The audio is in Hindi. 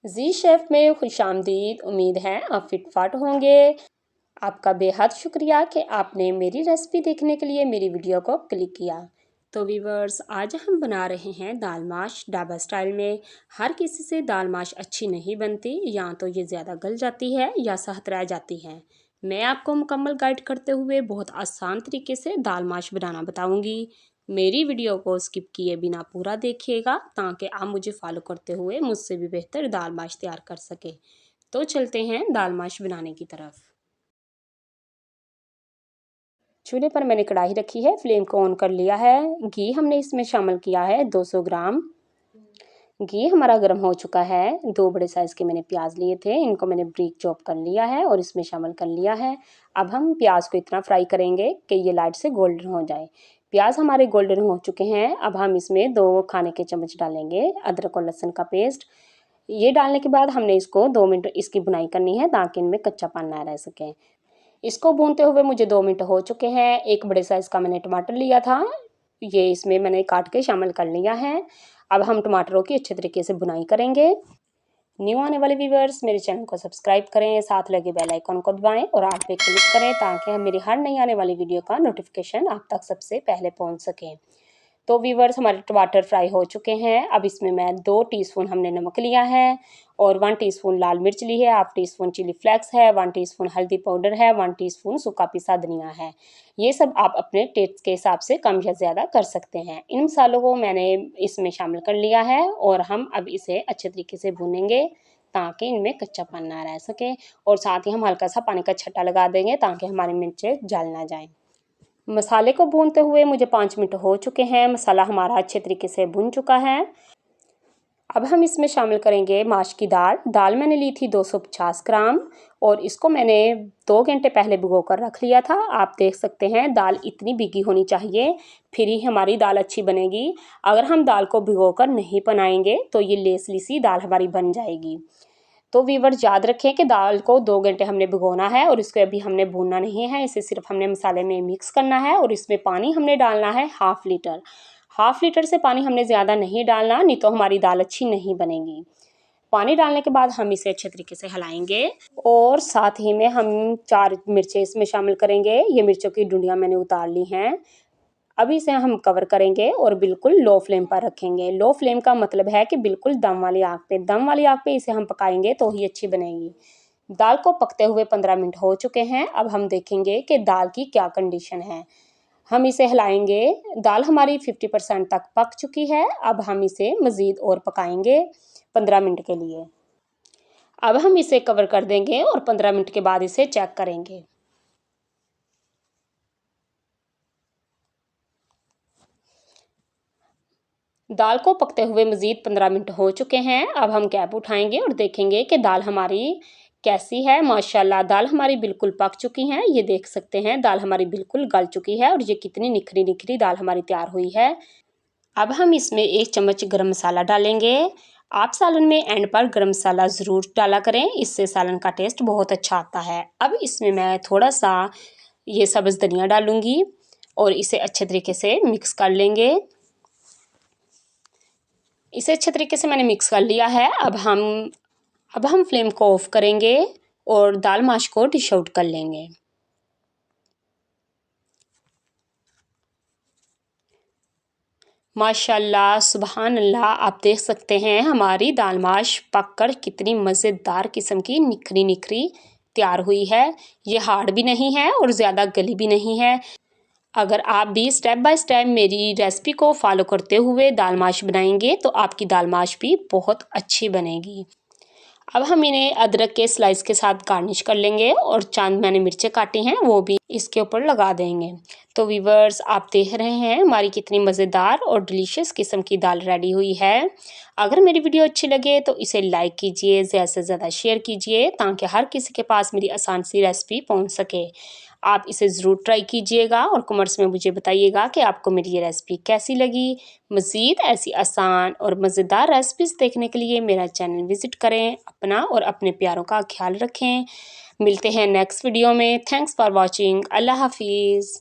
जी शेफ़ में खुशामदीद। उम्मीद है आप फिट-फाट होंगे। आपका बेहद शुक्रिया कि आपने मेरी रेसिपी देखने के लिए मेरी वीडियो को क्लिक किया। तो व्यूअर्स, आज हम बना रहे हैं दाल माश ढाबा स्टाइल में। हर किसी से दाल माश अच्छी नहीं बनती, या तो ये ज़्यादा गल जाती है या सहत रह जाती है। मैं आपको मुकम्मल गाइड करते हुए बहुत आसान तरीके से दाल माश बनाना बताऊंगी। मेरी वीडियो को स्किप किए बिना पूरा देखिएगा ताकि आप मुझे फॉलो करते हुए मुझसे भी बेहतर दाल माश तैयार कर सके। तो चलते हैं दाल माश बनाने की तरफ। चूल्हे पर मैंने कढ़ाई रखी है, फ्लेम को ऑन कर लिया है। घी हमने इसमें शामिल किया है 200 ग्राम। घी हमारा गर्म हो चुका है। 2 बड़े साइज़ के मैंने प्याज लिए थे, इनको मैंने ब्रीक चॉप कर लिया है और इसमें शामिल कर लिया है। अब हम प्याज को इतना फ्राई करेंगे कि ये लाइट से गोल्डन हो जाए। प्याज हमारे गोल्डन हो चुके हैं। अब हम इसमें 2 खाने के चम्मच डालेंगे अदरक और लहसुन का पेस्ट। ये डालने के बाद हमने इसको 2 मिनट इसकी भुनाई करनी है ताकि इनमें कच्चापन ना रह सके। इसको भूनते हुए मुझे 2 मिनट हो चुके हैं। एक बड़े साइज़ का मैंने टमाटर लिया था, ये इसमें मैंने काट के शामिल कर लिया है। अब हम टमाटरों की अच्छे तरीके से भुनाई करेंगे। न्यू आने वाले व्यूअर्स मेरे चैनल को सब्सक्राइब करें, साथ लगे बेल आइकन को दबाएं और ऑल पे क्लिक करें ताकि हम मेरी हर नई आने वाली वीडियो का नोटिफिकेशन आप तक सबसे पहले पहुंच सके। तो व्यूअर्स, हमारे टमाटर फ्राई हो चुके हैं। अब इसमें मैं 2 टीस्पून हमने नमक लिया है और 1 टीस्पून लाल मिर्च ली है, हाफ टीस्पून चिली फ्लेक्स है, 1 टीस्पून हल्दी पाउडर है, 1 टीस्पून सूखा पिसा धनिया है। ये सब आप अपने टेस्ट के हिसाब से कम या ज़्यादा कर सकते हैं। इन मसालों को मैंने इसमें शामिल कर लिया है और हम अब इसे अच्छे तरीके से भूनेंगे ताकि इनमें कच्चापन ना रह सके, और साथ ही हम हल्का सा पानी का छट्टा लगा देंगे ताकि हमारी मिर्चें जल ना जाएं। मसाले को भूनते हुए मुझे 5 मिनट हो चुके हैं। मसाला हमारा अच्छे तरीके से भुन चुका है। अब हम इसमें शामिल करेंगे माश की दाल। दाल मैंने ली थी 250 ग्राम और इसको मैंने 2 घंटे पहले भिगो कर रख लिया था। आप देख सकते हैं दाल इतनी भीगी होनी चाहिए, फिर ही हमारी दाल अच्छी बनेगी। अगर हम दाल को भिगो कर नहीं बनाएंगे तो ये लेसली सी दाल हमारी बन जाएगी। तो व्यूअर्स, याद रखें कि दाल को 2 घंटे हमने भिगोना है और इसको अभी हमने भूनना नहीं है। इसे सिर्फ हमने मसाले में मिक्स करना है और इसमें पानी हमने डालना है हाफ़ लीटर। हाफ़ लीटर से पानी हमने ज़्यादा नहीं डालना, नहीं तो हमारी दाल अच्छी नहीं बनेगी। पानी डालने के बाद हम इसे अच्छे तरीके से हिलाएंगे और साथ ही में हम 4 मिर्चें इसमें शामिल करेंगे। ये मिर्चों की डंडियाँ मैंने उतार ली हैं। अभी इसे हम कवर करेंगे और बिल्कुल लो फ्लेम पर रखेंगे। लो फ्लेम का मतलब है कि बिल्कुल दम वाली आग पे इसे हम पकाएंगे तो ही अच्छी बनेगी। दाल को पकते हुए 15 मिनट हो चुके हैं। अब हम देखेंगे कि दाल की क्या कंडीशन है। हम इसे हिलाएंगे। दाल हमारी 50% तक पक चुकी है। अब हम इसे मज़ीद और पकाएंगे 15 मिनट के लिए। अब हम इसे कवर कर देंगे और 15 मिनट के बाद इसे चेक करेंगे। दाल को पकते हुए मज़ीद 15 मिनट हो चुके हैं। अब हम कैप उठाएंगे और देखेंगे कि दाल हमारी कैसी है। माशाल्लाह दाल हमारी बिल्कुल पक चुकी हैं। ये देख सकते हैं दाल हमारी बिल्कुल गल चुकी है और ये कितनी निखरी निखरी दाल हमारी तैयार हुई है। अब हम इसमें 1 चम्मच गरम मसाला डालेंगे। आप सालन में एंड पर गरम मसाला ज़रूर डाला करें, इससे सालन का टेस्ट बहुत अच्छा आता है। अब इसमें मैं थोड़ा सा ये सब्ज़ धनिया डालूँगी और इसे अच्छे तरीके से मिक्स कर लेंगे। इसे अच्छे तरीके से मैंने मिक्स कर लिया है। अब हम फ्लेम को ऑफ करेंगे और दाल माश को डिश आउट कर लेंगे। माशाल्लाह सुबहान अल्लाह, आप देख सकते हैं हमारी दाल माश पककर कितनी मज़ेदार किस्म की निखरी निखरी तैयार हुई है। ये हार्ड भी नहीं है और ज़्यादा गली भी नहीं है। अगर आप भी स्टेप बाय स्टेप मेरी रेसिपी को फॉलो करते हुए दाल माश बनाएंगे तो आपकी दाल माश भी बहुत अच्छी बनेगी। अब हम इन्हें अदरक के स्लाइस के साथ गार्निश कर लेंगे और चंद मैंने मिर्चें काटी हैं वो भी इसके ऊपर लगा देंगे। तो व्यूअर्स, आप देख रहे हैं हमारी कितनी मज़ेदार और डिलीशियस किस्म की दाल रेडी हुई है। अगर मेरी वीडियो अच्छी लगे तो इसे लाइक कीजिए, ज़्यादा से ज़्यादा शेयर कीजिए ताकि हर किसी के पास मेरी आसान सी रेसिपी पहुंच सके। आप इसे ज़रूर ट्राई कीजिएगा और कमेंट्स में मुझे बताइएगा कि आपको मेरी ये रेसिपी कैसी लगी। मज़ीद ऐसी आसान और मज़ेदार रेसिपीज़ देखने के लिए मेरा चैनल विज़िट करें। अपना और अपने प्यारों का ख्याल रखें। मिलते हैं नेक्स्ट वीडियो में। Thanks for watching. अल्लाह हाफिज़।